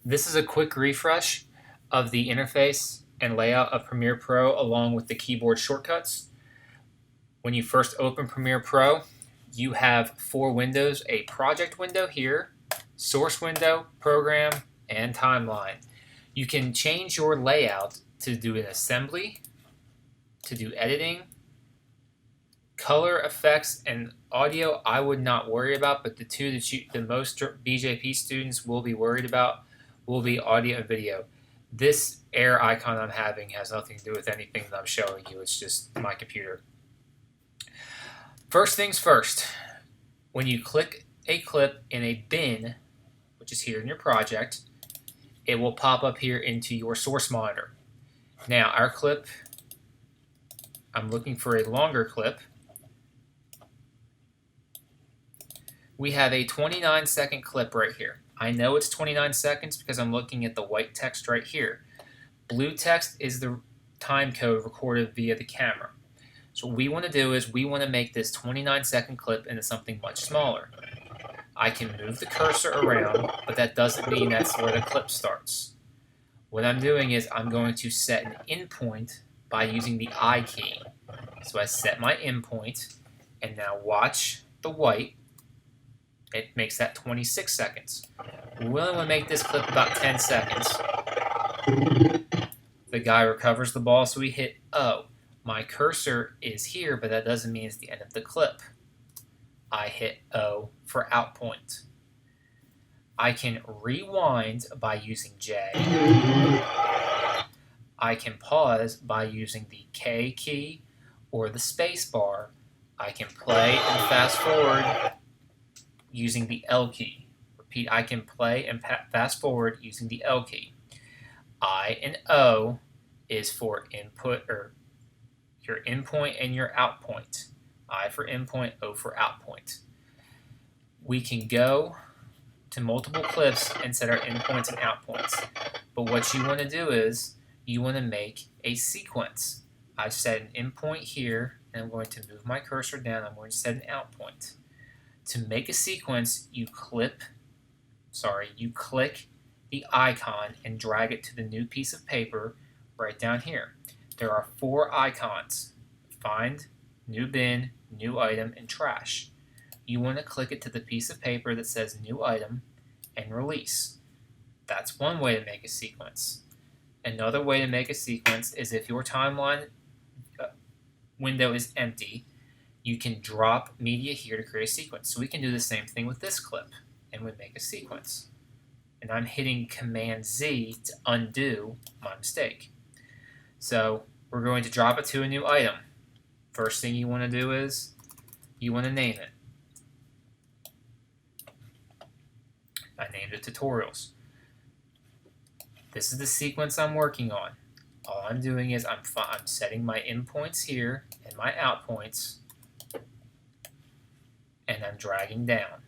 This is a quick refresh of the interface and layout of Premiere Pro along with the keyboard shortcuts. When you first open Premiere Pro, you have four windows: a project window here, source window, program, and timeline. You can change your layout to do an assembly, to do editing, color effects, and audio. I would not worry about, but the two that the most BJP students will be worried about will be audio and video. This air icon I'm having has nothing to do with anything that I'm showing you. It's just my computer. First things first, when you click a clip in a bin, which is here in your project, it will pop up here into your source monitor. Now, our clip, I'm looking for a longer clip. We have a 29-second clip right here. I know it's 29 seconds because I'm looking at the white text right here. Blue text is the time code recorded via the camera. So what we want to do is we want to make this 29-second clip into something much smaller. I can move the cursor around, but that doesn't mean that's where the clip starts. What I'm doing is I'm going to set an endpoint by using the I key. So I set my endpoint, and now watch the white. It makes that 26 seconds. We only want to make this clip about 10 seconds. The guy recovers the ball, so we hit O. My cursor is here, but that doesn't mean it's the end of the clip. I hit O for out point. I can rewind by using J. I can pause by using the K key or the space bar. I can play and fast forward using the L key. Repeat, I can play and fast forward using the L key. I and O is for input, or your in point and your out point. I for in point, O for out point. We can go to multiple clips and set our in points and out points. But what you want to do is you want to make a sequence. I've set an in point here, and I'm going to move my cursor down. I'm going to set an out point. To make a sequence, you click the icon and drag it to the new piece of paper right down here. There are four icons: find, new bin, new item, and trash. You want to click it to the piece of paper that says new item and release. That's one way to make a sequence. Another way to make a sequence is if your timeline window is empty, you can drop media here to create a sequence. So we can do the same thing with this clip, and we make a sequence. And I'm hitting Command Z to undo my mistake. So we're going to drop it to a new item. First thing you want to do is you want to name it. I named it tutorials. This is the sequence I'm working on. All I'm doing is I'm setting my in points here and my out points, and I'm dragging down.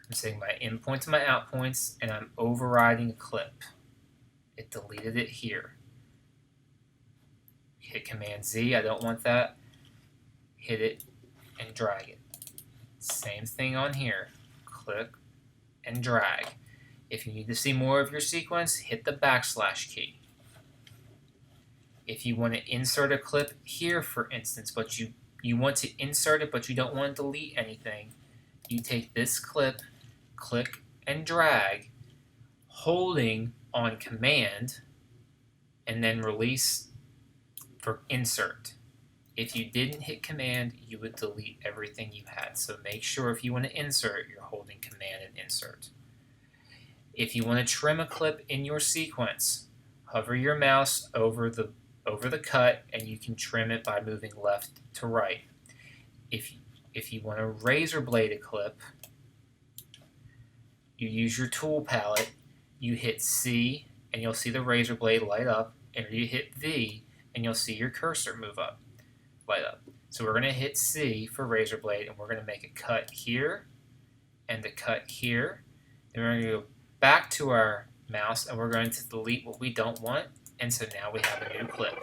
I'm setting my in points and my out points, and I'm overriding a clip. It deleted it here. Hit Command Z, I don't want that. Hit it and drag it. Same thing on here. Click and drag. If you need to see more of your sequence, hit the backslash key. If you want to insert a clip here, for instance, but you want to insert it but you don't want to delete anything, you take this clip, click and drag, holding on Command, and then release for insert. If you didn't hit Command, you would delete everything you had. So make sure if you want to insert, you're holding Command and insert. If you want to trim a clip in your sequence, hover your mouse over the cut, and you can trim it by moving left to right. If you want to razor blade a clip, you use your tool palette, you hit C, and you'll see the razor blade light up, and you hit V, and you'll see your cursor light up. So we're going to hit C for razor blade, and we're going to make a cut here and a cut here. Then we're going to go back to our mouse, and we're going to delete what we don't want, and so now we have a new clip.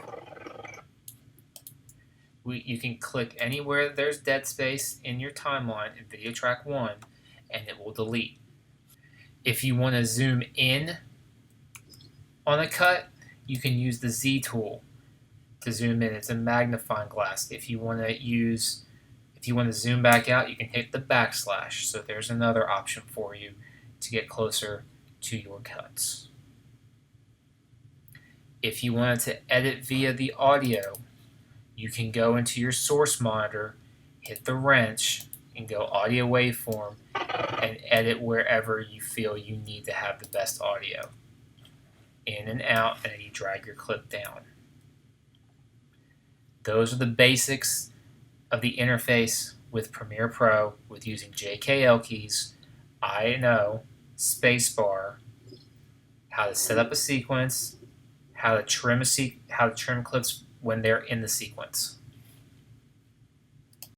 You can click anywhere there's dead space in your timeline in video track 1, and it will delete. If you want to zoom in on a cut, you can use the Z tool to zoom in. It's a magnifying glass. If you want to zoom back out, you can hit the backslash. So there's another option for you to get closer to your cuts. If you wanted to edit via the audio, you can go into your source monitor, hit the wrench, and go audio waveform and edit wherever you feel you need to have the best audio. In and out, and then you drag your clip down. Those are the basics of the interface with Premiere Pro with using JKL keys, I&O, spacebar, how to set up a sequence, how to trim clips when they're in the sequence.